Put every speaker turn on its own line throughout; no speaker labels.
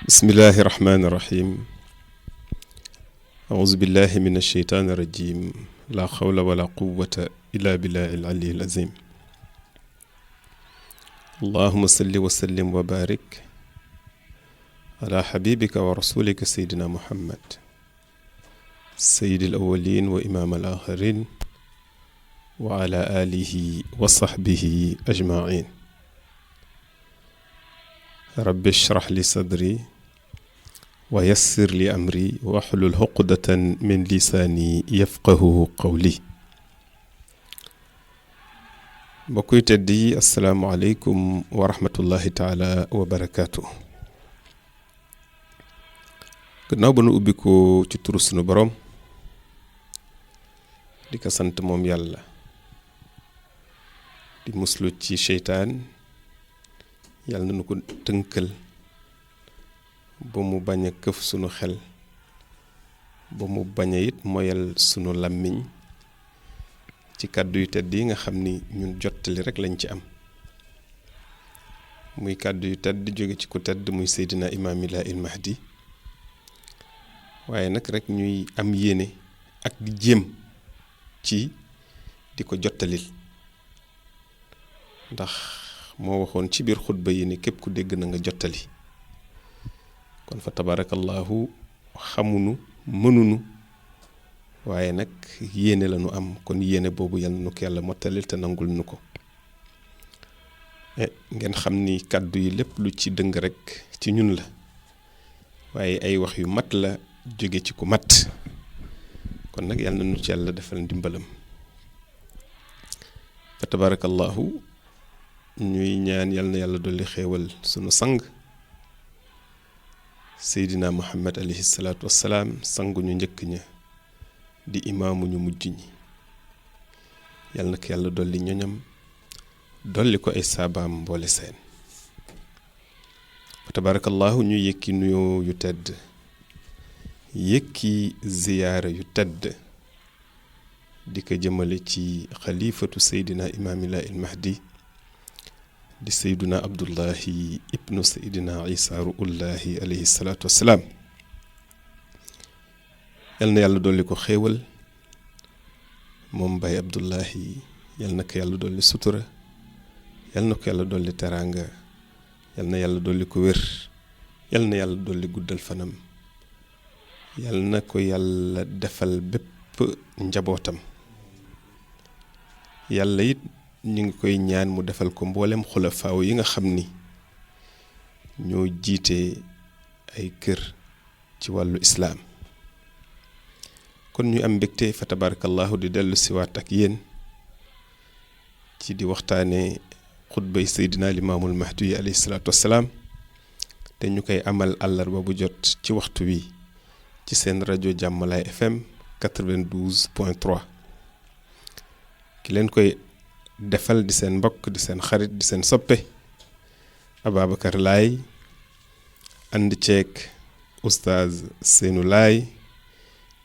bismillahi rahmaani rahim auzu billahi min alsheytaani irrajim la xawla wala quwata illa billahi alali alazim allahuma salli wa sallim wa barik ala xabibika wa rasulika seydina muhammad seydi alawalin wa imaam alaxirin wa ala alihi wa saxbihi ajmain rabbi shrah li sadri wa yassir li amri waxlul xuqdatan min lisaani yafqahu qawli mbokkuy tedd yi asalaamualeykum wa rahmatullahi taala wa barakaatu. gannaaw ba nu ubbi ko ci turu sunu borom di ko sant moom yàlla di muslu ci seytaan yàlla na nu ko tënkal ba mu bañ a këf sunu xel ba mu bañ a it moyal sunu làmmiñ ci kàddu yu tedd yi nga xam ni ñun jottali rekk lañ ci am muy kàddu yu tedd jóge ci ku tedd muy Seydina Imaamillah il Mahdi waaye nag rekk ñuy am yéene ak di jéem ci di ko jottalil ndax moo waxoon ci biir xutba yi ni képp ku dégg na nga jottali kon fa tabarakallahu xamunu mënunu waaye nag yéene la nu am kon yéene boobu yal na nu ko yàlla mottalil te nangul nu ko ngeen xam ni kàddu yi lépp lu ci dëng rekk ci ñun la waaye ay wax yu mat la jóge ci ku mat kon nag yal na nu ci yàlla defal ndimbalam fa tabarakallahu ñuy ñaan yal na yàlla dolli xéewal sunu sang seydina muhammad alayhi salaatu wassalaam sangu ñu njëkk ña di imaamu ñu mujj ñi yal na ko yàlla dolli ñoñam dolli ko ay saabaam mboole seen fa tabarakallahu ñu yëkki nuyoo yu tedd yëkki ziyaara yu tedd di ko jëmale ci xalifatu seydina imaamillah il mahdi di seyduna abdullahi ibnu seydina isa ruullahi alayhi salaatu wassalaam yal na yàlla dolli ko xéewal moom Baye Abdullahi yal na ko yàlla dolli sutura yal na ko yàlla dolli teraanga yal na yàlla dolli ko wér yal na yàlla dolli guddal fanam yal na ko yàlla defal bépp njabootam yàlla it ñu ngi koy ñaan mu defal ko mboolem xulafaaw yi nga xam ni ñoo jiite ay kër ci wàllu islaam kon ñu am mbégte fa tabarakallahu di dellu siwaat ak yéen ci di waxtaane xutbay seydina limaamul mahdi alayhi salaatu wassalaam te ñu koy amal àllarba bu jot ci waxtu wi ci seen rajo Jàmmalaay FM 92.3 ki leen koy defal di seen mbokk di seen xarit di seen soppe Ababacar Laay ànd ceek oustaz Seynou Laay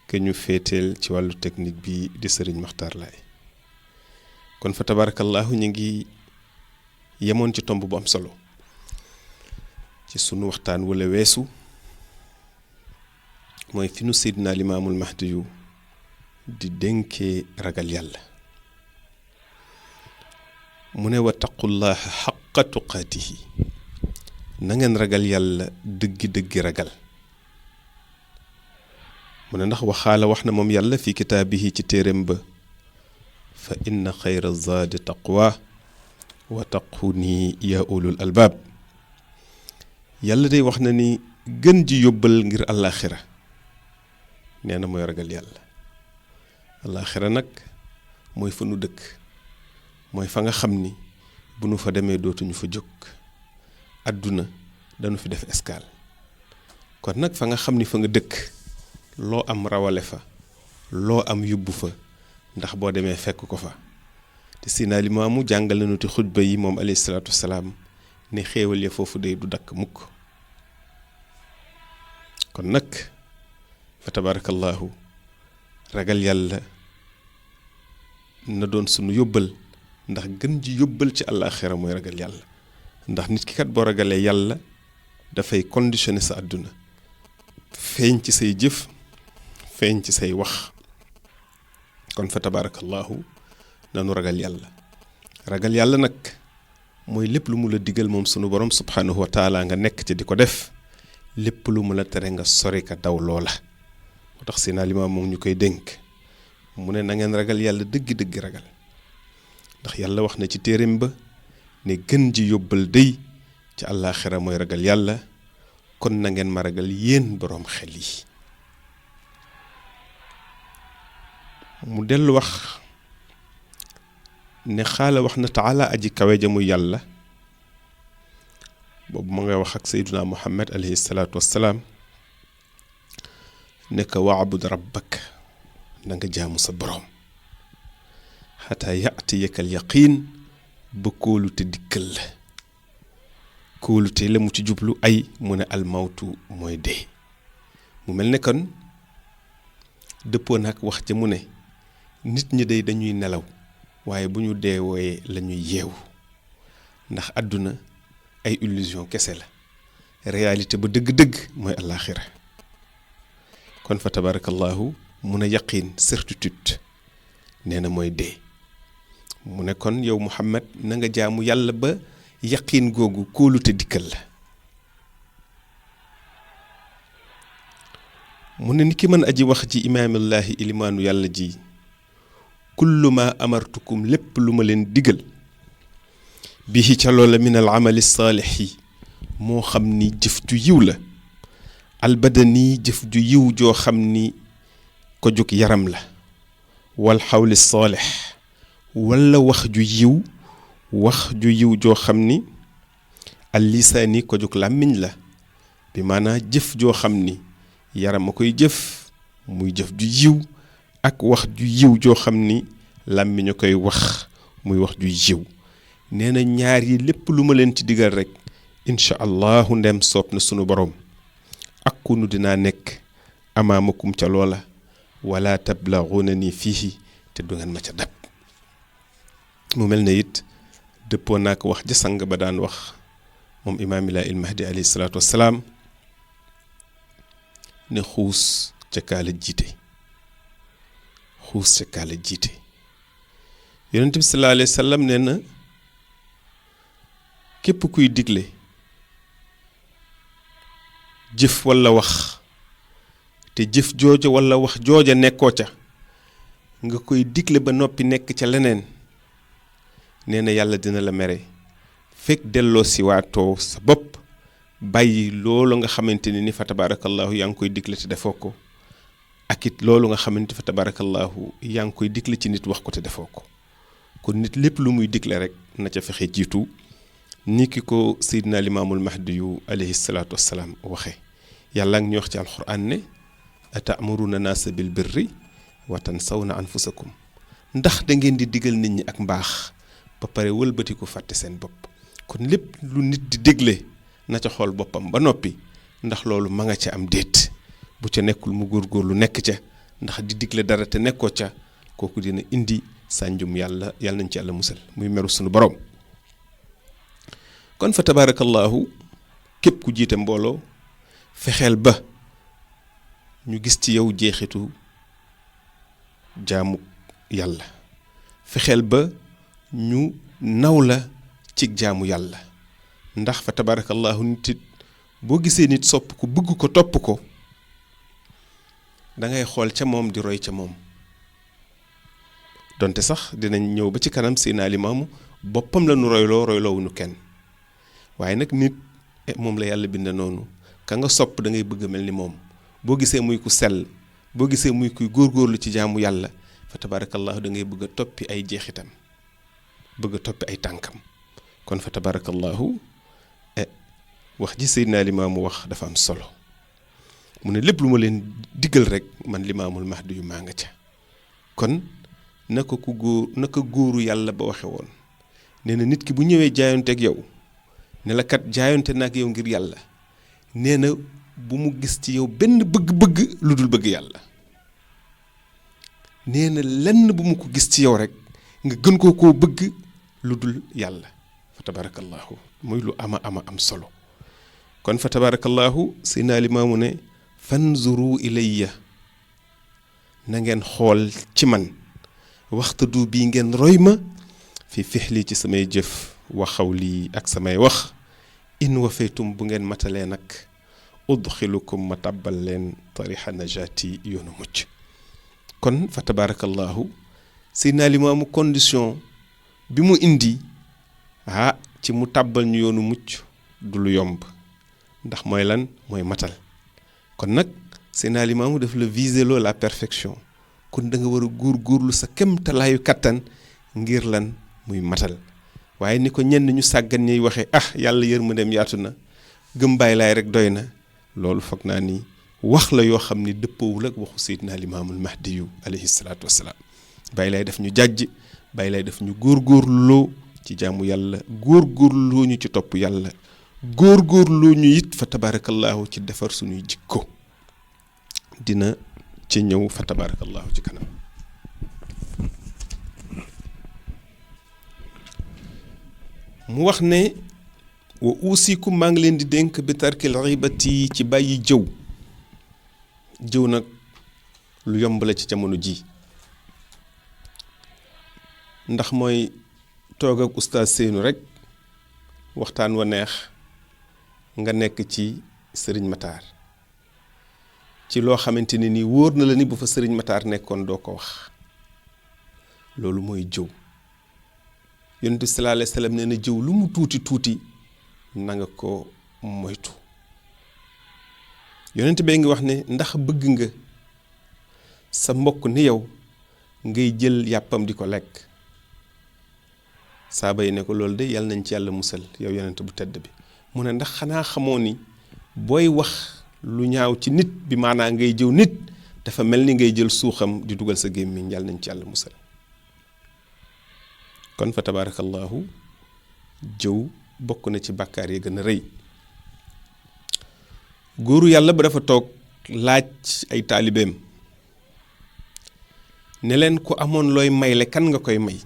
ke ñu féeteel ci wàllu technique bi di Sëriñ Maxtaar Laay kon fa tabarakallahu ñu ngi yemoon ci tomb bu am solo ci sunu waxtaan wala weesu mooy fi nu Seydina Limaamul Mahdi yu di dénkee ragal yàlla mu ne wa taqullaha xaqa tuqaatihi na ngeen ragal yàlla dëggi-dëggi ragal mu ne ndax waxaala wax na moom yàlla fi kitaabihi ci téeréem ba fa inna xayra zaadi taqwa wa taquni ya ulul albaab yàlla day wax na ni gën ji yóbbal ngir àllaaxira nee na mooy ragal yàlla àllaaxira nag mooy fa nu dëkk mooy fa nga xam ni bu nu fa demee dootuñu fa jóg àdduna dañu fi def escale kon nag fa nga xam ni fa nga dëkk loo am rawale fa loo am yóbbu fa ndax boo demee fekk ko fa te Seydina Limaamu jàngal nañu ti xutba yi moom alayhi salaatu wassalaam ne xéewal ya foofu day du dakk mukk kon nag fa tabarakallahu ragal yàlla na doon sunu yóbbal ndax gën ji yóbbal ci àllaaxira mooy ragal yàlla ndax nit ki kat boo ragalee yàlla dafay conditionné sa àdduna feeñ ci say jëf feeñ ci say wax. kon fa tabarakallahu nanu ragal yàlla nag mooy lépp lu mu la digal moom sunu borom subhanahu wa taala nga nekk ci di ko def, lépp lu mu la tere nga sori ka daw loola. moo tax Seydina Limaam moom ñu koy dénk mu ne na ngeen ragal yàlla dëgg-dëgg ragal, ndax yàlla wax na ci téereem ba ne gën ji yóbbal dey ci àllaaxira mooy ragal yàlla, kon na ngeen ma ragal yéen boroom xel yi. mu dellu wax ne xaala wax na taala aji kawe ja muy yàlla, boobu ma ngay wax ak sayduna muhammad alayhi salaatu wassalaam ne ko waabud rabbak, na nga jaamu sa boroom, xataa yatiyakal yaqiin, ba kóolute dikkal la. kóolute la mu ci jublu ay mu ne almawtu mooy dee. mu mel ne kon dëppoo nag wax ja mu ne nit ñi day dañuy nelaw waaye bu ñu deewooyee la ñuy yeewu, ndax àdduna ay illusion kese la, réalité ba dëgg-dëgg mooy àllaaxira. kon fa tabarakallahu mun a yaqiin certitude nee na mooy dee. mu ne kon yow Muhammad na nga jaamu yàlla ba yaqiin googu kóolute dikkal la. mu ne ni ki mën aji wax ci imaamillaahi ilimaanu yàlla ji kullu ma amartukum lépp lu ma leen digal bihi ca loola min al amali saalixi moo xam ni jëf ju yiw la, albadani jëf ju yiw joo xam ni ko jóg yaram la, wal xawli saalix wala wax ju yiw joo xam ni al lisaani ko jóg làmmiñ la, bi maanaa jëf joo xam ni yaram a koy jëf muy jëf ju yiw, ak wax ju yiw joo xam ni làmmiñ a koy wax muy wax ju yiw. nee na ñaar yi lépp lu ma leen ci digal rek incha allahu ndem soob na sunu borom ak kunu dinaa nekk amaamakum ca loola, wala tablaxuuna ni fiihi, te du ngeen ma ca dab. mu mel ne it dëppoo naa ko wax ja sang ba daan wax moom imaamilaa il mahdi alayhi salaatu wassalaam ne xuus ca kaala jiite. xuus ca kaala jiite. yonent bi sallallahu alayhi wa sallam nee na képp kuy digle jëf walla wax te jëf jooja walla wax jooja nekkoo ca, nga koy digle ba noppi nekk ca leneen, nee na yàlla dina la mere fekk delloo si waatoo sa bopp bàyyi loolu nga xamante ni fa tabarakallahu yaa ngi koy digle te defoo ko, ak it loolu nga xamante fa tabarakallahu yaa ngi koy digle ci nit wax ko te defoo ko. kon nit lépp lu muy digle rek na ca fexe jiitu, ni ki ko Seydina Limaamul Mahdi yu alayhi salaatu wassalaam waxe. yàlla ngi ñuy wax ci alxuraan ne atamuruna naasa bil birri wa tansawna anfusakum, ndax da ngeen di digal nit ñi ak mbaax ba pare wëlbati ko fàtte seen bopp. kon lépp lu nit di digle na ca xool boppam ba noppi ndax loolu ma nga ca am déet, bu ca nekkul mu góorgóorlu nekk ca, ndax di digle dara te nekkoo ca kooku dina indi sànjum yàlla nañ ci yàlla musal muy meru sunu borom. kon fa tabarakallahu képp ku jiite mbooloo fexeel ba ñu gis ci yow jeexitu jaamu yàlla, fexeel ba ñu naw la ci jaamu yàlla, ndax fa tabarakallahu nit it boo gisee nit sopp ko bëgg ko topp ko da ngay xool ca moom di roy ca moom. donte sax dinañ ñëw ba ci kanam Seydina Limaamu boppam la nu royloowuñu kenn, waaye nag nit moom la yàlla bind noonu, ka nga sopp da ngay bëgg mel ni moom. boo gisee muy ku sell, boo gisee muy kuy góorgóorlu ci jaamu yàlla, fa tabarakallahu da ngay bëgg a toppi ay jeexitam, bëgg a toppi ay tànkam. kon fa tabarakallahu wax ji Seydina Limaamu wax dafa am solo. mu ne lépp lu ma leen diggal rek man Limaamul Mahdi yu maa nga ca. kon naka góoru yàlla ba waxe woon, nee na nit ki bu ñëwee jaayanteeg yow ne la kat jaayante nag yow ngir yàlla, nee na bu mu gis ci yow benn bëgg-bëgg lu dul bëgg yàlla. nee na lenn bu mu ko gis ci yow rek nga gën koo bëgg lu dul yàlla. fa tabarakallahu muy lu ama am solo. kon fa tabarakallahu Seydina Limaamu ne fanzuru ilayya na ngeen xool ci man waxtadu bii ngeen roy ma fi fixli ci samay jëf waxaw lii ak samay wax in wafaytum bu ngeen matalee nag udxilukum ma tàbbal leen tarixa najaati yoonu mucc kon fa tabarakallahu Seydina Limaamu condition bi mu indi ci mu tàbbal ñu yoonu mucc du lu yomb ndax mooy lan mooy matal kon nag Seydina Limaamu daf la viser loo la perfection kon da nga war a góorgóorlu sa kemtalaayu kattan ngir lan muy matal waaye ni ko ñenn ñu sàggan ñuy waxee yàlla yërmandeem yaatu na gëm Baay Laay rek doy na loolu foog naa ni wax la yoo xam ni dëppoowul ak waxu Seydina Limaamul Mahdiyu alayhi salaatu wassalaam Baay Laay daf ñu jàjj Baay Laay daf ñu góorgóorloo ci jaamu yàlla góorgóorloo ñu ci topp yàlla góorgóorloo ñu it fa tabarakallahu ci defar suñuy jikko dina ci ñëw fa tabarakallahu ci kanam mu wax ne wa uusikum maa ngi leen di dénk bi tarkil ghibati ci bàyyi jëw nag lu yomb la ci jamono ji ndax mooy toog ak oustaz Seynou rek waxtaan wa neex nga nekk ci Serigne Matar ci loo xamante ne nii wóor na la ni bu fa Serigne Matar nekkoon doo ko wax loolu mooy jëw Yonent bi sallallahu alayhi wa sallam nee na jëw lu mu tuuti tuuti na nga ko moytu Yonent bee ngi wax ne ndax bëgg nga sa mbokk ni yow ngay jël yàppam di ko lekk saaba yi ne ko loolu de yàlla nañ ci yàlla musal yow Yonent bu tedd bi mu ne ndax xanaa xamoo ni booy wax lu ñaaw ci nit bi maanaa ngay jëw nit dafa mel ni ngay jël suuxam di dugal sa gémmiñ yàlla nañ ci yàlla musal kon fa tabarakallahu jëw bokk na ci bàkkaar yi gën a rëy góoru yàlla ba dafa toog laaj ay taalibeem ne leen ku amoon looy mayle kan nga koy may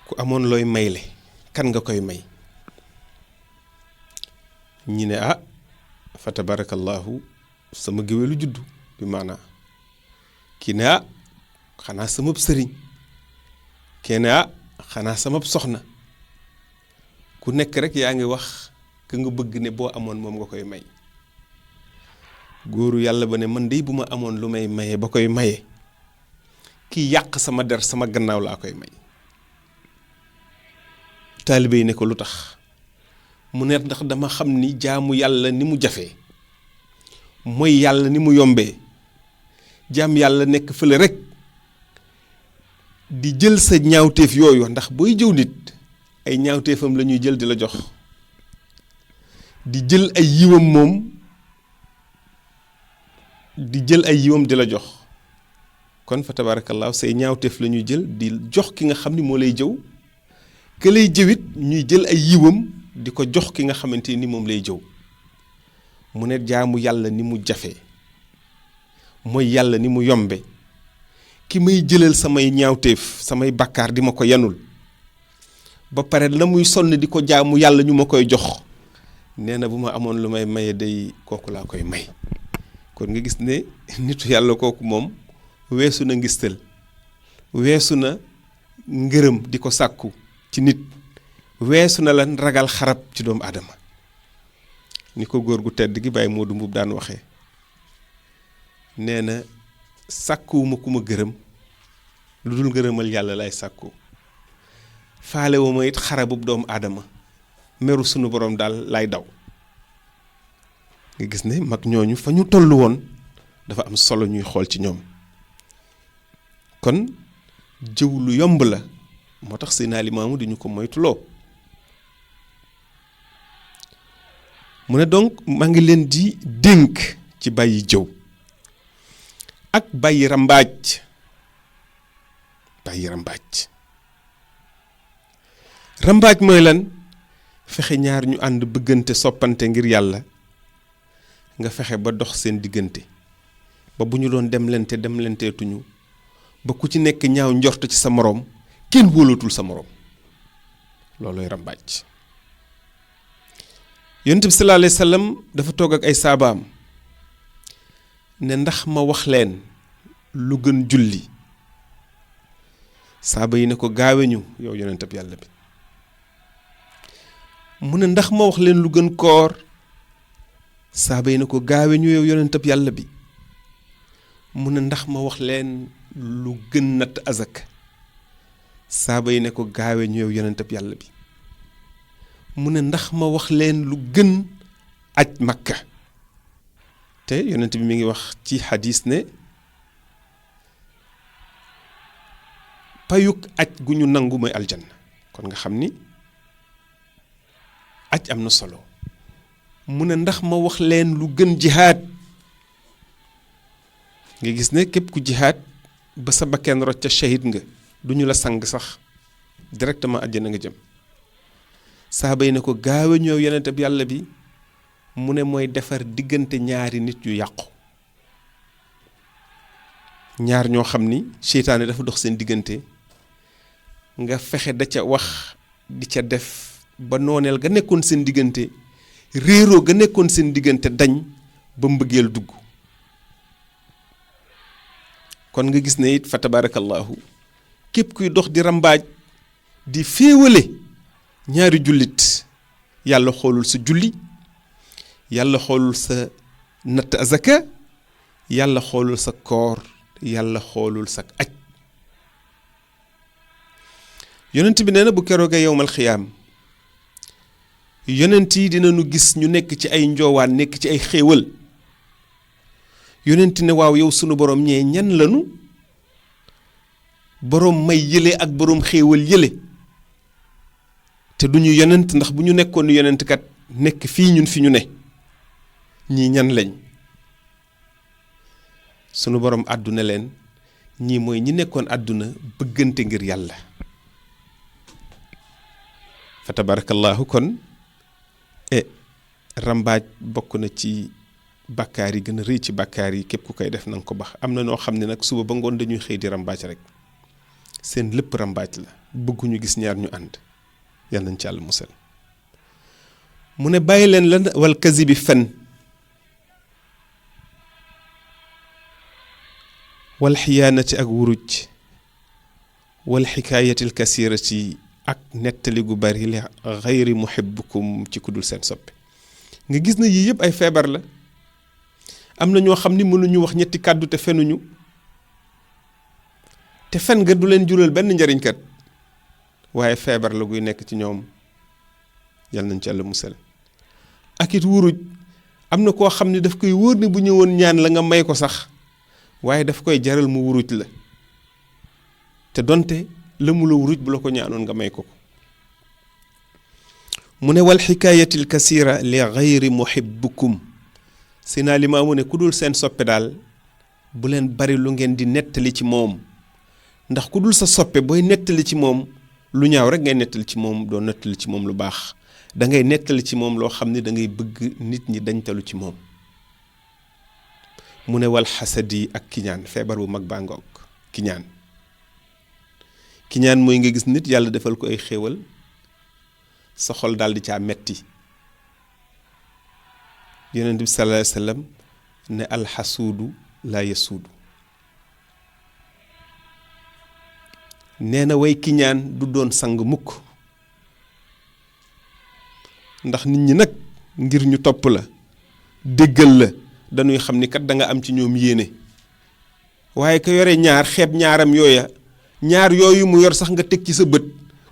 ku amoon looy mayle kan nga koy may ñi ne fa tabarakallahu sama géwélu juddu bi maanaa kii ne xanaa sama sëriñ kenn xanaa sama soxna ku nekk rek yaa ngi wax ka nga bëgg ne boo amoon moom nga koy may góoru yàlla ba ne man de bu ma amoon lu may maye ba koy maye kii yàq sama der sama gannaaw laa koy may taalibe yi ne ko lu tax mu ne ndax dama xam ni jaamu yàlla ni mu jafee mooy yàlla ni mu yombee jaam yàlla nekk fële rek di jël sa ñaawteef yooyu ndax booy jëw nit ay ñaawteefam la ñuy jël di la jox di jël ay yiwam moom di jël ay yiwam di la jox kon fa tabarakallahu say ñaawteef la ñuy jël di jox ki nga xam ni moo lay jëw ke lay jëwit ñuy jël ay yiwam di ko jox ki nga xamante ni moom lay jëw mu ne jaamu yàlla ni mu jafee mooy yàlla ni mu yombe ki may jëlal samay ñaawteef samay bakkaar di ma ko yanul ba pare la muy sonn di ko jaamu yàlla ñu ma koy jox nee na bu ma amoon lu may maye day kooku laa koy may kon nga gis ne nitu yàlla kooku moom weesu na ngistal weesu na ngërëm di ko sàkku ci nit weesu na lan ragal xarab ci doomu aadama ni ko góor gu tedd gi Baye Modou Mbuub daan waxee nee na sàkkuwuma ku ma gërëm lu dul ngërëmal yàlla lay sàkku faalewuma it xarabub doomu aadama meru sunu borom daal lay daw nga gis ne mag ñooñu fa ñu toll woon dafa am solo ñuy xool ci ñoom kon jëw lu yomb la moo tax Seydina Limaamu di ñu ko moytuloo mu ne donc maa ngi leen di dénk ci bàyyi jëw ak bàyyi rambaaj rambaaj mooy lan fexe ñaar ñu ànd bëggante soppante ngir yàlla nga fexe ba dox seen diggante ba bu ñu doon demlenteetuñu ba ku ci nekk ñaaw njort ci sa moroom kenn wóolatul sa moroom loolooy rambaaj yonent bi sallallahu alayhi wa sallam dafa toog ak ay saabaam ne ndax ma wax leen lu gën julli saaba yi ne ko gaawe ñu yow yonentab yàlla bi mu ne ndax ma wax leen lu gën koor saaba yi ne ko gaawe ñu yow yonentab yàlla bi mu ne ndax ma wax leen lu gën natt azaka saaba yi ne ko gaawe ñu yow yonentab yàlla bi mu ne ndax ma wax leen lu gën aj makka te yonent bi mi ngi wax ci xadis ne payuk aj gu ñu nangu mooy aljanna kon nga xam ni aj am na solo mu ne ndax ma wax leen lu gën jihaad nga gis ne képp ku jihaad ba sa bakken rocc ca shahid nga duñu la sang sax directement àjjana nga jëm saaba yi ne ko gaawe ñëw yonent bi yàlla bi mu ne mooy defar diggante ñaari nit yu yàqu ñaar ñoo xam ni seytaane dafa dox seen diggante nga fexe da ca wax di ca def ba nooneel ga nekkoon seen diggante réeroo ga nekkoon seen diggante dañ ba mbëggeel dugg kon nga gis ne it fa tabarakallahu képp kuy dox di rambaaj di féewale ñaari jullit yàlla xoolul sa julli yàlla xoolul sa natt azaka yàlla xoolul sa koor yàlla xoolul sa aj yonent bi nee na bu keroogee yowmal xiyaam yonent yi dinañu gis ñu nekk ci ay njoowaan nekk ci ay xéewal yonent ne waaw yow sunu borom ñee ñan lanu borom may yële ak borom xéewal yële te duñu yonent ndax bu ñu nekkoon yonent kat nekk fii ñun fi ñu ne ñii ñan lañ sunu borom àdduna leen ñii mooy ñi nekkoon àdduna bëggante ngir yàlla fa tabarakallahu kon rambaaj bokk na ci bàkkaar yi gën a rëy ci bàkkaar yi képp ku koy def nanga ko bax am na noo xam ne nag suba ba ngoon dañuy xëy di rambaaj rek seen lépp rambaaj la bëgguñu gis ñaar ñu ànd yal nañ ci Yàlla musal mu ne bàyyi leen lan wal kazibi fen wal xiyaanati ak wuruj wal xikaayatil kasirati ak nettali gu bari li xayri muhibbukum ci kudul seen soppe nga gis na yii yëpp ay feebar la am na ñoo xam ni mënuñu wax ñetti kàddu te fenuñu te fen nga du leen jural benn njariñ kat waaye feebar la guy nekk ci ñoom yal nañ ci Yàlla musal ak it wuruj am na koo xam ni daf koy wóor ni bu ñëwoon ñaan la nga may ko sax waaye daf koy jaral mu wuruj la te donte la mu la wuruj bu la ko ñaanoon nga may ko ko mu ne wal xikaayatil kasira li gayri muhibbukum si naa limaamu ne ku dul seen soppe daal bu leen bari lu ngeen di nettali ci moom ndax ku dul sa soppe booy nettali ci moom lu ñaaw rek ngay nettali ci moom doo nettali ci moom lu baax da ngay nettali ci moom loo xam ne da ngay bëgg nit ñi dañtalu ci moom mu ne wal xasadi ak kiñaan feebar bu mag baa ngoog kiñaan kiñaan mooy nga gis nit yàlla defal ko ay xéewal sa xol daal di caa metti yonent bi sallallahu alayhi wa sallam ne alxasuudu laa yasuudu nee na way kiñaan du doon sang mukk ndax nit ñi nag ngir ñu topp la déggal la dañuy xam ni kat da nga am ci ñoom yéene waaye ka yore ñaar xeeb ñaaram yooya ñaar yooyu mu yor sax nga teg ci sa bët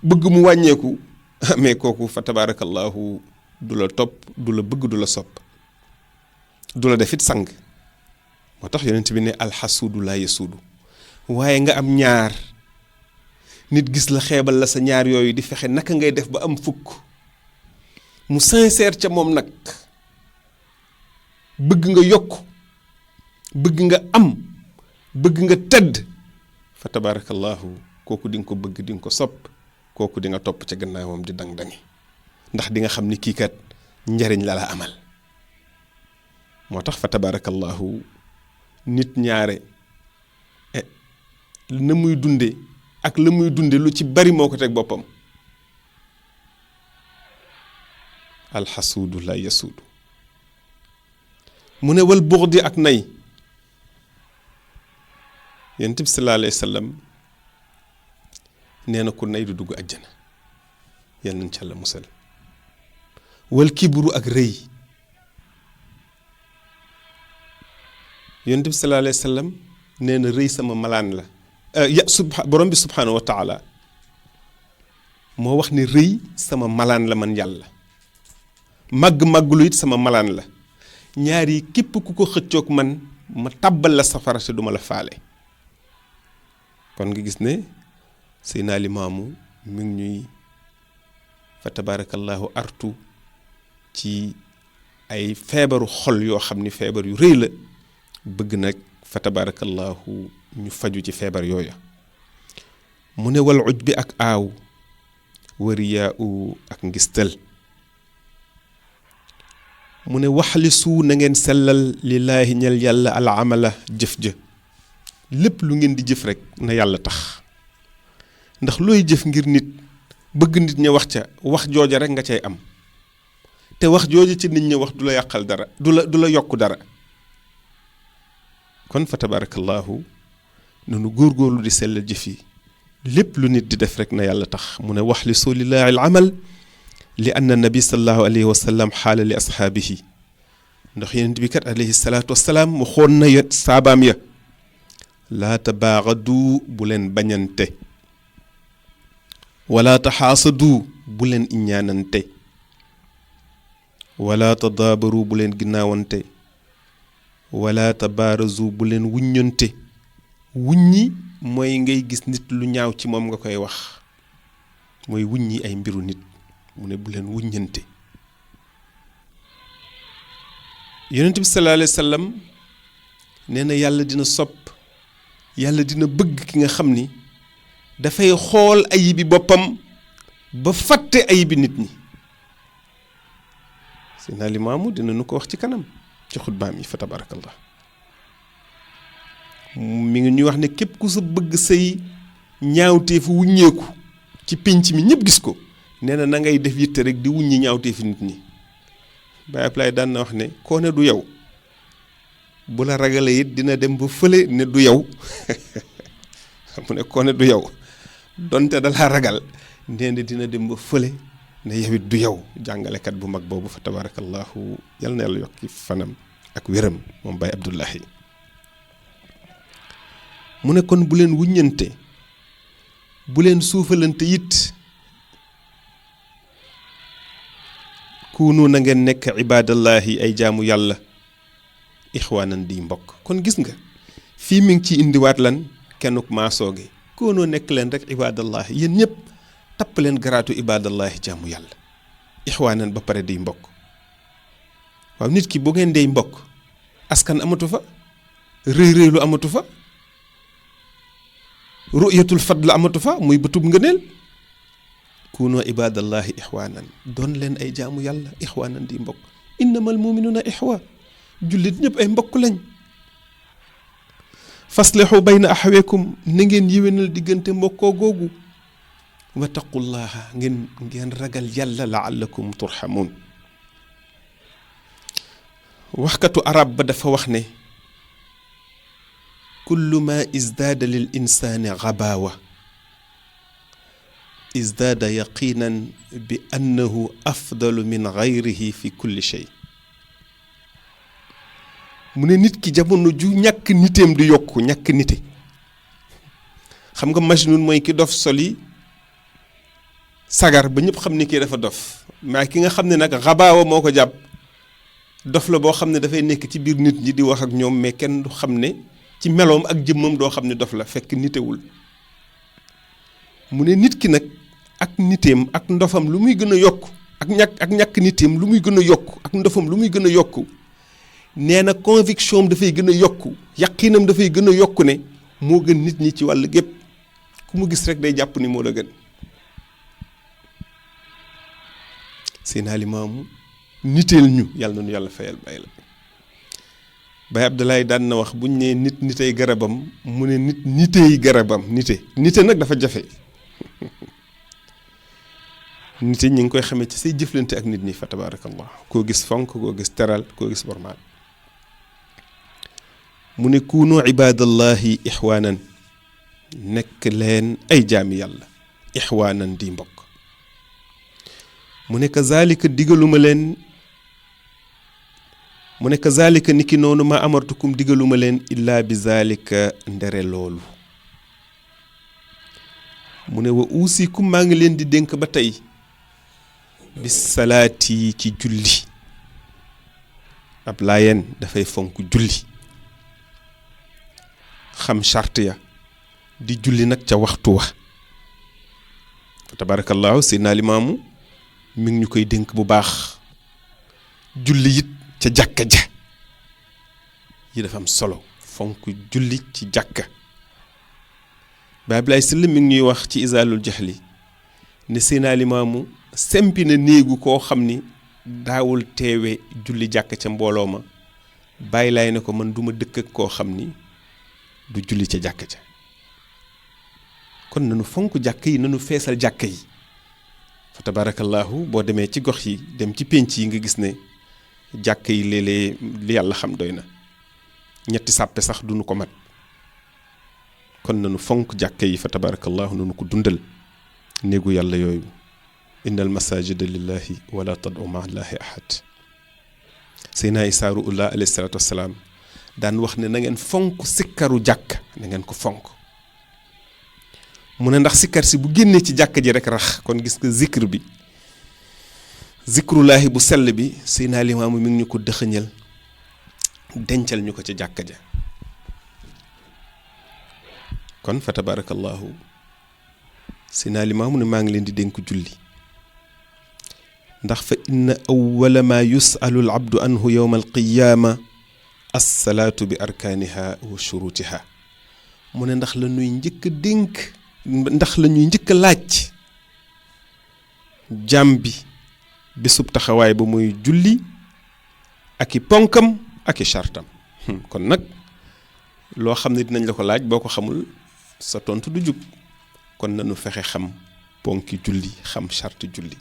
bëgg mu wàññeeku mais kooku fa tabarakallahu du la topp du la bëgg du la sopp du la defit sang moo tax yonent bi ne alxasuudu laa yasuudu waaye nga am ñaar nit gis la xeebal la sa ñaar yooyu di fexe naka ngay def ba am fukk mu sincère ca moom nag bëgg nga yokk bëgg nga am bëgg nga tëdd fa tabarakallahu kooku di nga ko bëgg di nga ko sopp kooku di nga topp ca gannaawam di dang-dangi ndax di nga xam ni kii kat njariñ la la amal moo tax fa tabarakallahu nit ñaare na muy dunde ak la muy dunde lu ci bari moo ko teg boppam alxasuudu la yasuudu mu ne wal buxdi ak nay yonent bi sallallahu alayhi wa sallam nee na ku nay du dugg àjjana yal nañ ci Yàlla musal wal kibru ak rëy yonent bi sallallahu alayhi wa sallam nee na rëy sama malaan la borom bi subhaanahu wa taala moo wax ni rëy sama malaan la man yàlla màgg-màgglu it sama malaan la ñaar yi képp ku ko xëccoog man ma tàbbal la safara te duma la faale kon nga gis ne Seydina Limaamu mi ngi ñuy fa tabarakallahu artu ci ay feebaru xol yoo xam ni feebar yu rëy la bëgg nag fa tabarakallahu ñu faju ci feebar yooya mu ne wal uj bi ak aaw wariyaa u ak ngistal mu ne waxlisu na ngeen sellal lillaahi ñel yàlla al amala jëf ja lépp lu ngeen di jëf rek na yàlla tax ndax looy jëf ngir nit bëgg nit ña wax ca wax jooja rek nga cay am te wax jooja ci nit ña wax du la yàqal dara du la yokk dara kon fa tabarakallahu nanu góorgóorlu di sellal jëf yi lépp lu nit di def rek na yàlla tax mu ne waxlisu lillaahi al amal li anna nabi sallallahu alayhi wa sallam xaala li ashaabihi ndax yonent bi kat alayhi salaatu wasalaam mu xoon na saabaam ya laa tabaaxadu bu leen bañante wala taxaasadu bu leen iñaanante wala tadaabaru bu leen ginnaawante wala tabaarazu bu leen wuññante wuññi mooy ngay gis nit lu ñaaw ci moom nga koy wax mooy wuññi ay mbiru nit mu ne bu leen wuññante yonent bi sallallahu alayhi wa sallam nee na yàlla dina sopp yàlla dina bëgg ki nga xam ni dafay xool ayibi boppam ba fàtte ayibi nit ñi Seydina Limaamu dina nu ko wax ci kanam ci xutbaam yi fa tabarakallah mi ngi ñuy wax ne képp ku sa bëgg say ñaawteefu wuññeeku ci pénc mi ñëpp gis ko nee na ngay def yitte rek di wuññi ñaawteefi nit ñi Baay Ablaay daan na wax ne koo ne du yow bu la ragalee it dina dem ba fële ne du yow mu ne koo ne du yow donte dalaa ragal nee na dina dem ba fële ne yow it du yow jàngalekat bu mag boobu fa tabarakallahu yal na yàlla yokki fanam ak wéram moom Baay Abdullahi mu ne kon bu leen wuññante bu leen suufalante it kuunu na ngeen nekk ibaadallahi ay jaamu yàlla ixwaanan di mbokk kon gis nga fii mi ngi ciy indiwaat lan kennuk maasooge kuunu nekk leen rek ibaadallahi yéen ñëpp tapp leen garaatu ibaadallahi jaamu yàlla ixwaanan ba pare di mbokk waaw nit ki bu ngeen dey mbokk askan amatu fa rëy rëylu amatu fa ru'yatul fadl amatu fa muy bëtub ngëneel kuunu ibadallahi ixwaanan doon leen ay jaamu yàlla ixwaanan di mbokk innamal muminuuna ixwa jullit ñëpp ay mbokk lañ faslixu bayna axaweekum na ngeen yéwénal diggante mbokkoo googu wa taqullaha ngeen ragal yàlla laallakum turxamuun waxkatu arab ba dafa wax ne kullu ma izdaada lil insaani gabaawa izdaada yaqinan bi annahu afdalu min gayrihi fi kulli shay mu ne nit ki jamono ju ñàkk niteem di yokku ñàkk nite xam nga majnun mooy ki dof soli sagar ba ñëpp xam ni kii dafa dof mais ki nga xam ne nag xabaawa moo ko jàpp dof la boo xam ne dafay nekk ci biir nit ñi di wax ak ñoom mais kenn du xam ne ci meloom ak jëmmam doo xam ne dof la fekk nitewul mu ne nit ki nag ak niteem ak ndofam lu muy gën a yokk ak ñàkk niteem lu muy gën a yokk ak ndofam lu muy gën a yokk nee na conviction am dafay gën a yokk yaqiinam dafay gën a yokk ne moo gën nit ñi ci wàll gépp ku mu gis rek day jàpp ni moo la gën Seydina Limaamu niteel ñu yàlla na nu yàlla fayal bay la Baay Abdoulaye daan na wax buñ ne nit nitey garabam mu ne nit nitey garabam nite nag dafa jafe nit ñi ngi koy xamee ci say jëflante ak nit ñi fa tabarakallah koo gis fonk koo gis teral koo gis wormaal mu ne kuunu ibadallahi ixwaanan nekk leen ay jaami yàlla ixwaanan di mbokk mu ne kazalika digaluma leen mu ne kazalika niki noonu ma amartukum digaluma leen illaa bi zalika ndere loolu mu ne wa uusikum maa ngi leen di dénk ba tey bis salaati ci julli ab laayeen dafay fonk julli xam charte ya di julli nag ca waxtu wa tabarakallahu Seydina Limaamu mi ngi ñu koy dénk bu baax julli it ca jàkka ja yi dafa am solo fonk julli ci jàkka Baay Ablaay Sylla mi ngi ñuy wax ci Izaalul Jahli ne Seydina Limaamu sempi na néegu koo xam ni daawul teewe julli jàkk ca mbooloo ma bàyyi laay ne ko man duma dëkk ak koo xam ni du julli ca jàkk ca kon nanu fonk jàkk yi nanu feesal jàkk yi fa tabarakallahu boo demee ci gox yi dem ci pénc yi nga gis ne jàkk yi léeg-léeg li yàlla xam doy na ñetti sàppe sax duñu ko mat kon nanu fonk jàkk yi fa tabarakallahu nanu ko dundal néegu yàlla yooyu innal masajida lillahi wala tad'u ma'a allahi ahad Seydina Isaa Ruuhullah alayhi salaatu wassalaam daan wax ne na ngeen fonk sikkaru jàkk na ngeen ko fonk mu ne ndax sikkar si bu génnee ci jàkk ji rek rax kon gis nga zikr bi zikrullahi bu sell bi Seydina Limaamu mi ngi ñu ko dëxëñal dencal ñu ko ca jàkk ja kon fa tabarakallahu Seydina Limaamu ne maa ngi leen di dénk julli ndax fa inna awwala ma yusalu al abdu anhu yowma alqiyaama assalaatu bi arkaaniha wa shurutiha mu ne ndax la ñuy njëkk a dénk ndax la ñuy njëkk a laaj jàmm bi bésub taxawaay ba muy julli ak i ponkam ak i chartam kon nag loo xam ne dinañ la ko laaj boo ko xamul sa tontu du jub kon nanu fexe xam ponki julli xam charte julli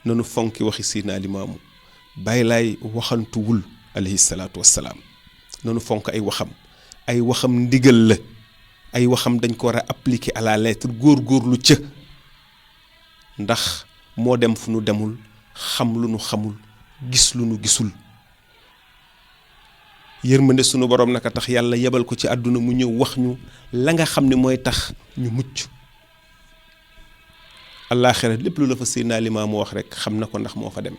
nanu fonki waxi Seydina Limaamu bàyyi laay waxantuwul alayhi salaatu wassalaam nanu fonk ay waxam ndigal la ay waxam dañ ko war a appliquer à la lettre góor-góorlu ca ndax moo dem fu nu demul xam lu nu xamul gis lu nu gisul yërmande sunu borom naka tax yàlla yebal ko ci àdduna mu ñëw wax ñu la nga xam ne mooy tax ñu mucc àllaaxira lépp lu la fa Seydina Limaamu wax rek xam na ko ndax moo fa dem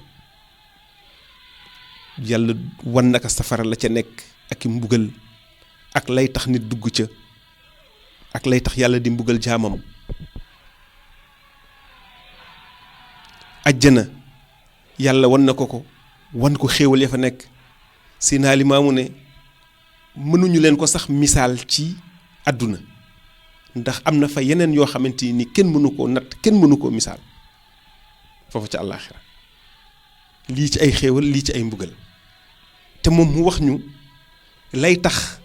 yàlla wan naka safara la ca nekk ak i mbugal ak lay tax nit dugg ca ak lay tax yàlla di mbugal jaamam ajjana yàlla wan na ko wan ko xéewal ya fa nekk Seydina Limaamu ne mënuñu leen ko sax misaal ci àdduna ndax am na fa yeneen yoo xamante ni kenn mënu koo natt kenn mënu koo misaal foofu ci àllaaxira lii ci ay xéewal lii ci ay mbugal te moom mu wax ñu lay tax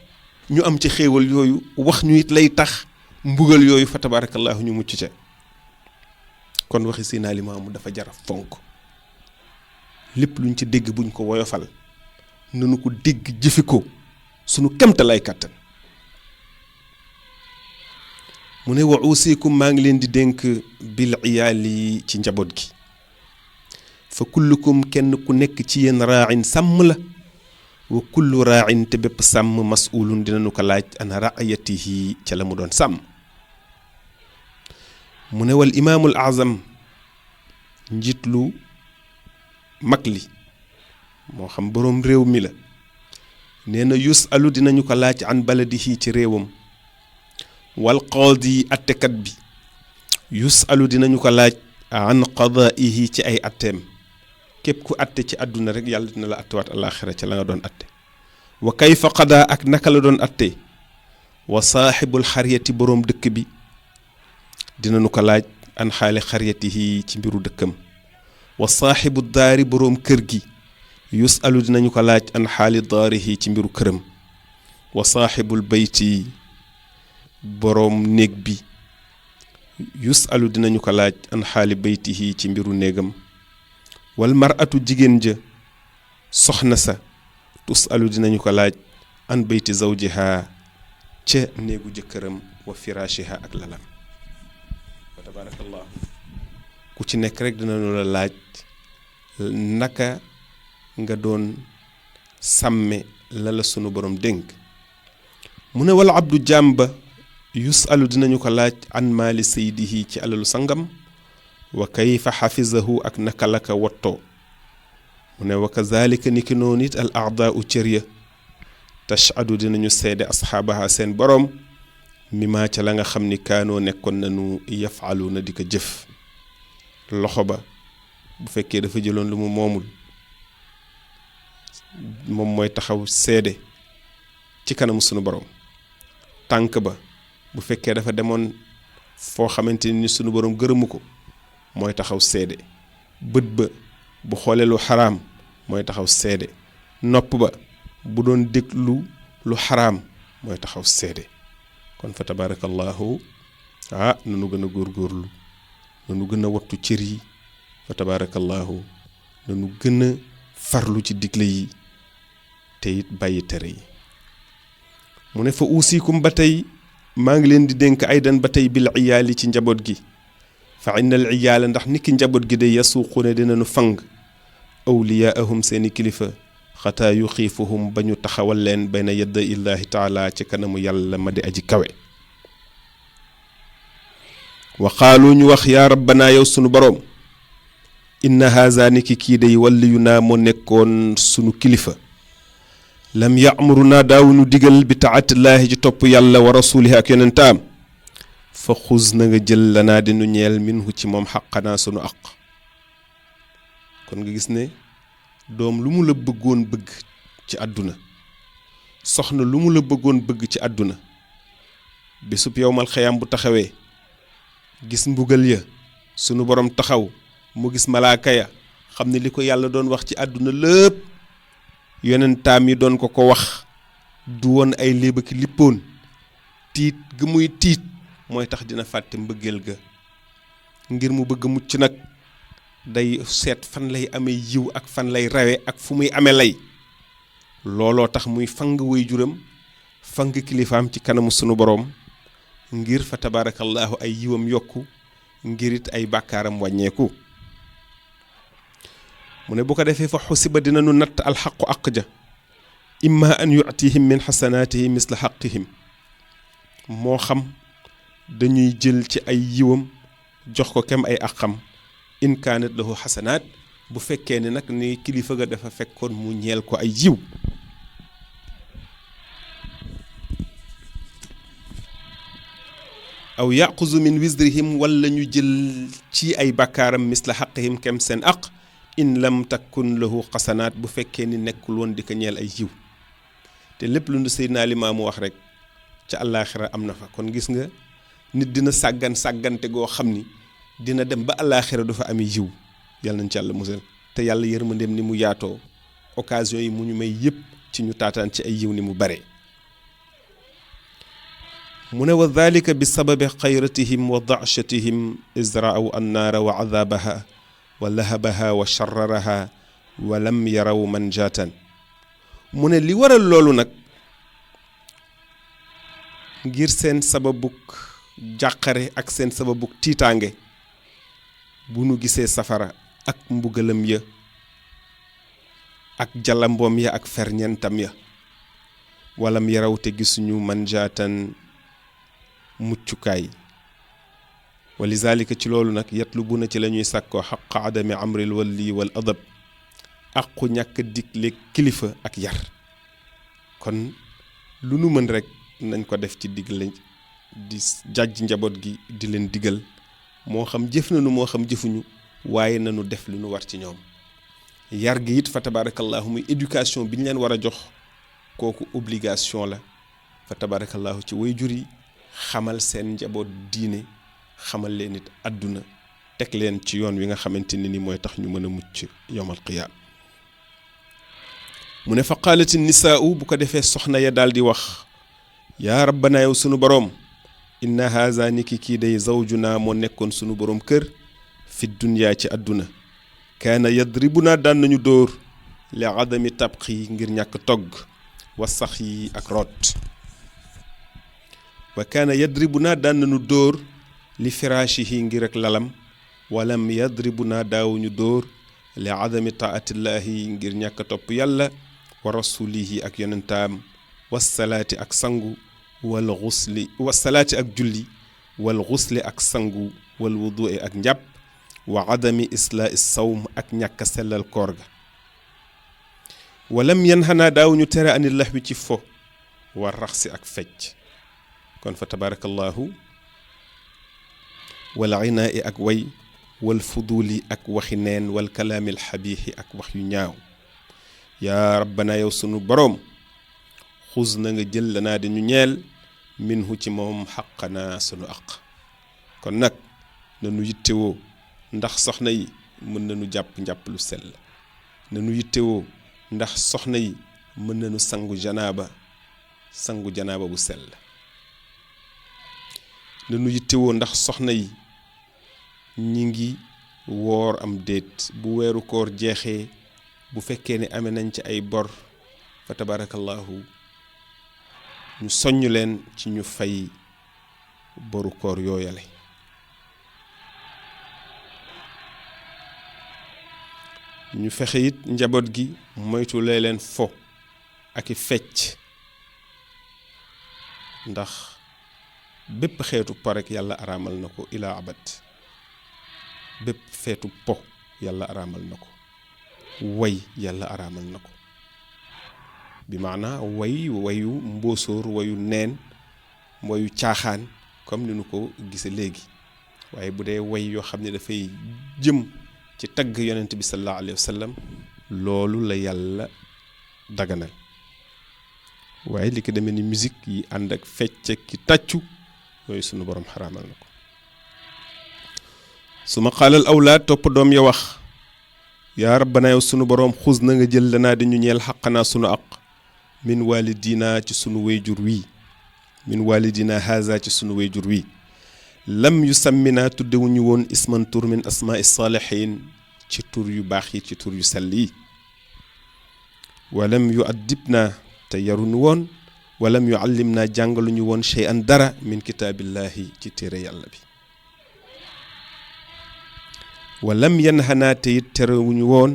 ñu am ci xéewal yooyu wax ñu it lay tax mbugal yooyu fa tabaarakallaahu ñu mucc ca kon waxi Seydina Limaamu dafa jara fonk lépp luñ ci dégg buñ ko woyofal nanu ko dégg jëfe ko sunu kemta lay kàttan mu ne wa uusikum maa ngi leen di dénk bil iyaali ci njaboot gi fa kullukum kenn ku nekk ci yéen raa'in sàmm la wa kullu raa'in te bépp sàmm mas'ulun dinañu ko laaj an ra'ayatihi ca la mu doon sàmm mu ne wal imaamul azam njiit lu mag li moo xam boroom réew mi la nee na yusalu dinañu ko laaj an baladihi ci réewam wal qaadi attekat bi yusalu dinañu ko laaj an qadaihi ci ay atteem képp ku atte ci àdduna rek yàlla dina la attewaat alaaxira ca la nga doon atte wa kayfa qadaa ak naka la doon atte wa saaxibul xaryati boroom dëkk bi dinañu ko laaj an xaali xaryatihi ci mbiru dëkkam wa saaxibu daari boroom kër gi yusalu dinañu ko laaj an xaali daarihi ci mbiru këram wa saaxibul bayti boroom néeg bi yusalu dinañu ko laaj an xaali baytihi ci mbiru néegam wal mar'atu jigéen ja soxna sa tusalu dinañu ko laaj an bayti zawjiha ca néegu jëkkëram wa firashiha ak lalam wa tabarakallah ku ci nekk rek dinañu la laaj naka nga doon sàmme la la sunu borom dénk mu ne wala abdu jàmba yusalu dinañu ko laaj an maali saydihi ci alalu sangam wa kayfa xafizahu ak naka la ka wottoo mu ne wa kazalika niki noonu it al aadaau cër ya tashadu dinañu seede asxaabaha seen borom mima ca la nga xam ni kaanoo nekkoon nañu yafaluuna di ko jëf loxo ba bu fekkee dafa jëloon lu mu moomul moom mooy taxaw seede ci kanamu sunu borom tànk ba bu fekkee dafa demoon foo xamante ni sunu borom gërëmu ko mooy taxaw seede bët ba bu xoolee lu xaraam mooy taxaw seede nopp ba bu doon déglu lu xaraam mooy taxaw seede kon fa tabarakallahu nanu gën a góorgóorlu nanu gën a wattu cër yi fa tabarakallahu nanu gën a farlu ci digle yi te it bàyyi tere yi mu ne fa uusikum ba tey maa ngi leen di dénk aydan ba tey bil iyaali ci njaboot gi fa inna al iyaala ndax niki njaboot gi day yasuuqune dinañu fang awliyaahum seeni kilifa xataa yuxiifuhum ba ñu taxawal leen bayna yadda illahi taala ci kanamu yàlla ma di aji kawe wa qaalu ñu wax yaa rabbanaa yow sunu boroom inna haza niki kii day walliyu naa moo nekkoon sunu kilifa lam ya'muruna daawunu digal bi taatillaahi ci topp yàlla wa rasulihi ak yonentaam fa xuz na nga jël lanaa dinu ñeel minhu ci moom xaqanaa sunu aq kon nga gis ne doom lu mu la bëggoon bëgg ci àdduna soxna lu mu la bëggoon bëgg ci àdduna bisub yowmal xayaam bu taxawee gis mbugal ya sunu borom taxaw mu gis malaaka ya xam ne li ko yàlla doon wax ci àdduna lépp yonentaam yi doon ko wax du woon ay léeba ki lippoon tiit ga muy tiit mooy tax dina fàtte mbëggeel ga ngir mu bëgg mucc nag day seet fan lay amee yiw ak fan lay rawe ak fu muy amee lay looloo tax muy fang waajuram fang kilifaam ci kanamu sunu boroom ngir fa tabarakallahu ay yiwam yokku ngir it ay bàkkaaram wàññeeku mu ne bu ko defee fa xusiba dinañu natt alxaqu aq ja imma an yu'tihim min xasanaatihim misla xaqihim moo xam dañuy jël ci ay yiwam jox ko kem ay aqam in kaanat lahu xasanaat bu fekkee ne nag ni kilifa ga dafa fekkoon mu ñeel ko ay yiw aw yaquzu min wisrihim wala ñu jël ci ay bàkkaaram misla xaqihim kem seen aq in lam takkun lahu xasanaat bu fekkee ni nekkul woon di ko ñeel ay yiw te lépp lu nu Seydina Limaamu wax rek ca àllaaxira am na fa kon gis nga nit dina sàggante goo xam ni dina dem ba àllaaxira du fa ami yiw yàlla nañ ci yàlla musal te yàlla yërmandeem ni mu yaatoo occasion yi mu ñu may yëpp ci ñu taataan ci ay yiw ni mu bare mu ne wa dhalika bi sababi xayratihim wa dachatihim izraaw annaara wa adaabaha wa lahabaha wa sharraraha wa lam yaraw manjatan mu ne li waral loolu nag ngir seen sababuk jàqare ak seen sababuk tiitaange bu nu gisee safara ak mbugalam ya ak jalamboom ya ak ferñentam ya walam yaraw te gisuñu manjatan muccukaay wa lizalika ci loolu nag yatlubuna ci la ñuy sàkkoo xaqa adami amril walli wal adab aqu ñàkk digle kilifa ak yar kon lu nu mën rek nañ ko def ci digle di jàjj njaboot gi di leen digal moo xam jëf nañu moo xam jëfuñu waaye nañu def lu nu war ci ñoom yar gi it fa tabarakallahu muy éducation bi ñu leen war a jox kooku obligation la fa tabarakallahu ci waajur yi xamal seen njaboot diine xamal leen it àdduna teg leen ci yoon wi nga xamante ne ni mooy tax ñu mën a mucc yawmal qiyaam mu ne fa qaalati nisaa'u bu ko defee soxna ya daal di wax yaa rabbana yow sunu boroom inna haza niki kii day zawjuna moo nekkoon sunu borom kër fi dunya ci àdduna kaana yadribuna daan nañu dóor li adami tabqi ngir ñàkk togg wa sax yi ak root wa kaana yadribuna daan nañu dóor li firaashihi ngir ak lalam walam yadribuna daawuñu dóor li adami taatillahi ngir ñàkk topp yàlla wa rasulihi ak yonentaam wasalaati ak sangu wal xusli wasalaati ak julli wal xusli ak sangu wal wudu'i ak njàpp wa adami islaa sawm ak ñàkk sellal koor ga walam yanhana daawuñu tere anil lahwi ci fo war raxsi ak fecc kon fa tabarakallahu wal inaa'i ak way wal fuduli ak waxi neen wal kalaamil xabiixi ak wax yu ñaaw yaa rabbana yow sunu boroom xuz na nga jël lanaa di ñu ñeel minhu ci moom xaqanaa sunu aq kon nag nanu yittewoo ndax soxna yi mën nañu jàpp njàpp lu sell nanu yittewoo ndax soxna yi mën nañu sangu janaaba bu sell nanu yittewoo ndax soxna yi ñi ngi woor am déet bu weeru koor jeexee bu fekkee ne amee nañ ci ay bor fa tabarakallahu ñu soññ leen ci ñu fay boru koor yooyale ñu fexe it njaboot gi moytu leen fo ak i fecc ndax bépp xeetu po rek yàlla araamal na ko ilaa abad bépp feetu po yàlla araamal na ko way yàlla araamal na ko bi maanaa wayu mbóosóor wayu neen wayu caaxaan comme ni nu ko gise léegi waaye bu dee way yoo xam ne dafay jëm ci tagg yonent bi sallallahu alayhi wa sallam loolu la yàlla daganal waaye li ko demee ni musique yi ànd ak fecc ki tàccu yooyu sunu borom xaraamal na ko su ma xaalal awlaad topp doom ya wax yaa rabbana yow sunu borom xus na nga jël lanaa di ñu ñeel xaqanaa sunu aq min walidina ci sunu wayjur wi min walidina haza ci sunu wayjur wi lam yu sammina tuddewuñu woon isman tur min asmaa saalihin ci tur yu baax yi ci tur yu sell yi walam yu addibna te yaruñu woon walam yu allimna jàngaluñu woon shay'an dara min kitaabillahi ci téere yàlla bi walam yanhana te it terewuñu woon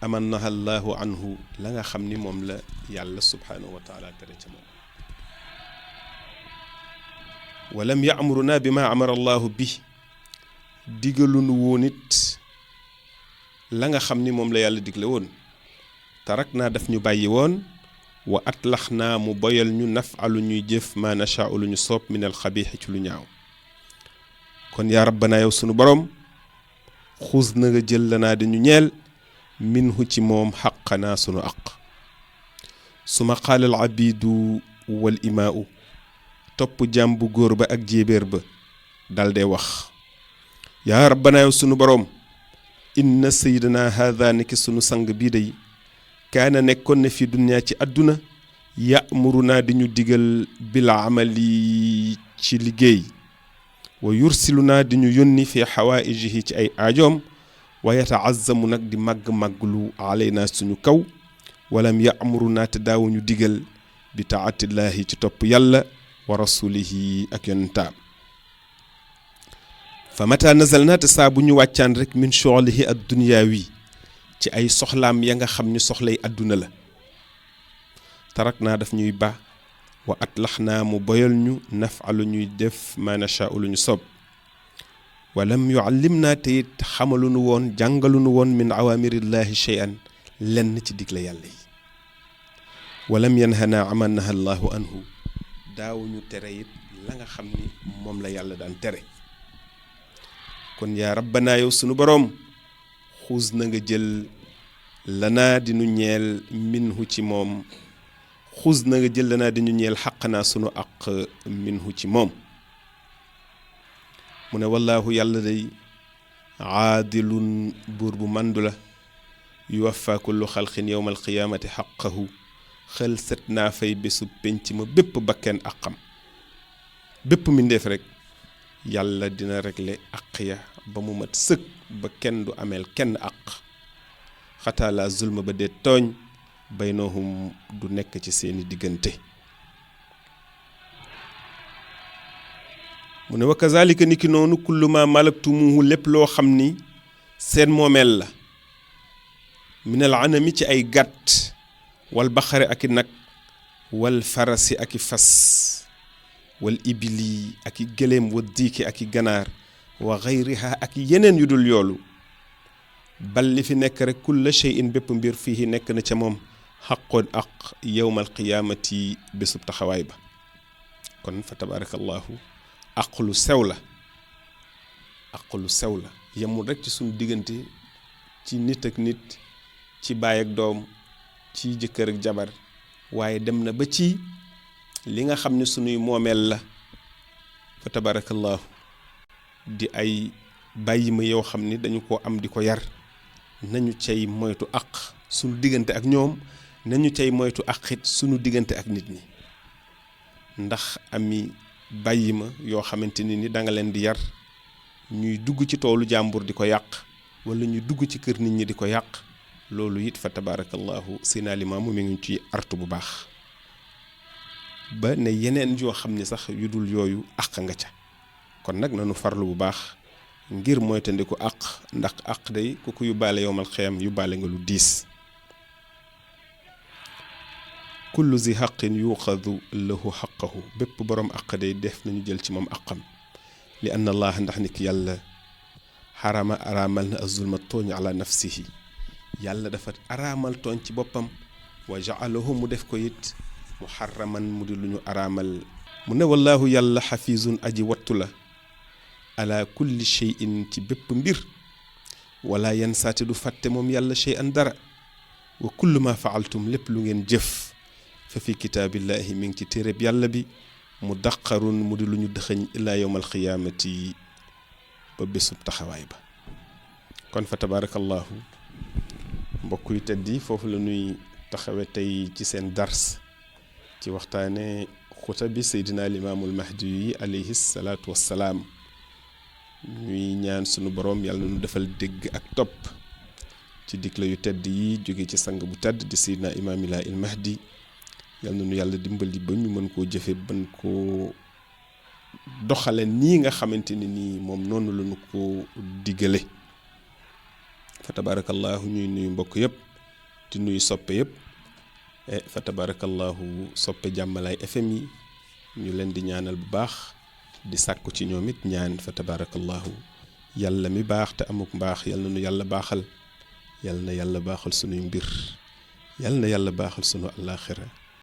amannaha allahu anhu la nga xam ni moom la yàlla subhanahu wa taala tere ca moom walam yaamuruna bi ma amara allahu bi digalunu woon it la nga xam ni moom la yàlla digle woon tarak naa daf ñu bàyyi woon wa atlax naa mu boyal ñu nafalu ñuy jëf ma nashaau lu ñu soob min alxabiixi ci lu ñaaw kon yaa rabbana yow sunu borom xus na nga jël lanaa di ñu ñeel minhu ci moom xaqanaa sunu aq suma qaala al abidu wal imaau topp jaam bu góor ba ak jéebéer ba dalde wax yaa rabbana yow sunu boroom inna sayyidana haadha niki sunu sang bii day kaana nekkoon na fi dunya ci àdduna ya'muruna di ñu digal bil amali ci liggéey wa yursiluna di ñu yónni fi xawaa'ijihi ci ay aajoom wa yataazzamu nag di màgg-màgglu alayna suñu kaw walam ya'muruna te daawuñu digal bi taatillahi ci topp yàlla wa rasulihi ak yonentaam fa mata nazalna te saa bu ñu wàccaan rek min shughlihi ad dunyaawi ci ay soxlaam ya nga xam ni soxlay àdduna la tarak naa daf ñuy ba wa atlax naa mu boyal ñu nafalu ñuy def ma nashaa'u lu ñu sob walam yuallim naa te it xamalunu woon jàngalunu woon min awamirillahi shay'an lenn ci digle yàlla yi walam yanhana amannaha allahu anhu daawuñu tere it la nga xam ni moom la yàlla daan tere kon yaa rabbanaa yow sunu boroom xuus na nga jël lanaa di nu ñeel minhu ci moom xuus na nga jël lanaa di ñu ñeel xaqanaa sunu aq minhu ci moom mu ne wallaahu yàlla day aadilun buur bu màndu la yuwaffa kullu xalqin yowma alqiyaamati xaqahu xel set naa fay bésu penc ma bépp bakken aqam bépp mbindeef rek yàlla dina régler àq ya ba mu mat sëkk ba kenn du ameel kenn àq xataa la zulma ba dee tooñ baynahum du nekk ci seeni diggante mu ne wa kazalika niki noonu kullu ma malaktumuhu lépp loo xam ni seen moomeel la minal anami ci ay gàtt wal baxare ak i nag wal farasi ak i fas wal ibili ak i gëléem wa diiki ak i ganaar wa xayriha ak yeneen yu dul yoolu bal li fi nekk rek kulla shay'in bépp mbir fii nekk na ca moom xaqoon aq yowmal qiyaamati bésub taxawaay ba kon fa tabarakallahu aq lu sew la yemul rek ci suñu diggante ci nit ak nit ci baay ak doom ci jëkkër ak jabar waaye dem na ba ci li nga xam ne suñuy moomeel la fa tabarakallahu di ay bàyyi ma yoo xam ni dañu ko am di ko yar nañu cay moytu aq suñu diggante ak ñoom nañu cay moytu aqit suñu diggante ak nit ñi ndax ami bàyyi ma yoo xamante ni da nga leen di yar ñuy dugg ci toolu jàmbur di ko yàq wala ñuy dugg ci kër nit ñi di ko yàq loolu it fa tabarakallahu Seydina Limaamu mi ngi ci artu bu baax ba ne yeneen yoo xam ne sax yu dul yooyu àq nga ca kon nag nanu farlu bu baax ngir moytandiku àq ndax àq day ku ko yóbbaale yowmal xiyam yóbbaale nga lu diis kullu zi xaqin yuxadu lahu xaqahu bépp boroom àq day def nañu jël ci moom àqam li anna allah ndax nit yàlla xarama araamal na azulma tooñ ala nafsihi yàlla dafa araamal tooñ ci boppam wa jaalahu mu def ko it muharraman mu di lu ñu araamal mu ne wallaahu yàlla xafiizun aji wattu la ala kulli shay'in ci bépp mbir wala yan saate du fàtte moom yàlla shay'an dara wa kullu ma faaltum lépp lu ngeen jëf fa fi kitaabillahi mi ngi ci téereb yàlla bi mu daqarun mu di lu ñu dëxëñ ilaa yowmal xiyaamati ba bésub taxawaay ba kon fa tabarakallahu mbokk yu teddi foofu la ñuy taxawe tey ci seen dars ci waxtaane xuta bi Seydina Limaamul Mahdi yi alayhi salaatu wassalaam ñuy ñaan sunu boroom yàlla nu defal dégg ak topp ci digle yu tedd yi jóge ci sang bu tedd di Seydina Imaamilaa il Mahdi yàlla nu yàlla dimbali ba ñu mën koo jëfe ban koo doxale nii nga xamante ni nii moom noonu la ñu ko diggale fa tabarakallahu ñuy nuyu mbokk yëpp di nuyu soppe yëpp fa tabarakallahu soppe Jàmmalaay FM yi ñu leen di ñaanal bu baax di sàkku ci ñoom it ñaan fa tabarakallahu yàlla mi baax te amuk mbaax yàlla na nu yàlla baaxal yàlla na yàlla baaxal sunuy mbir yàlla na yàlla baaxal sunu àllaaxira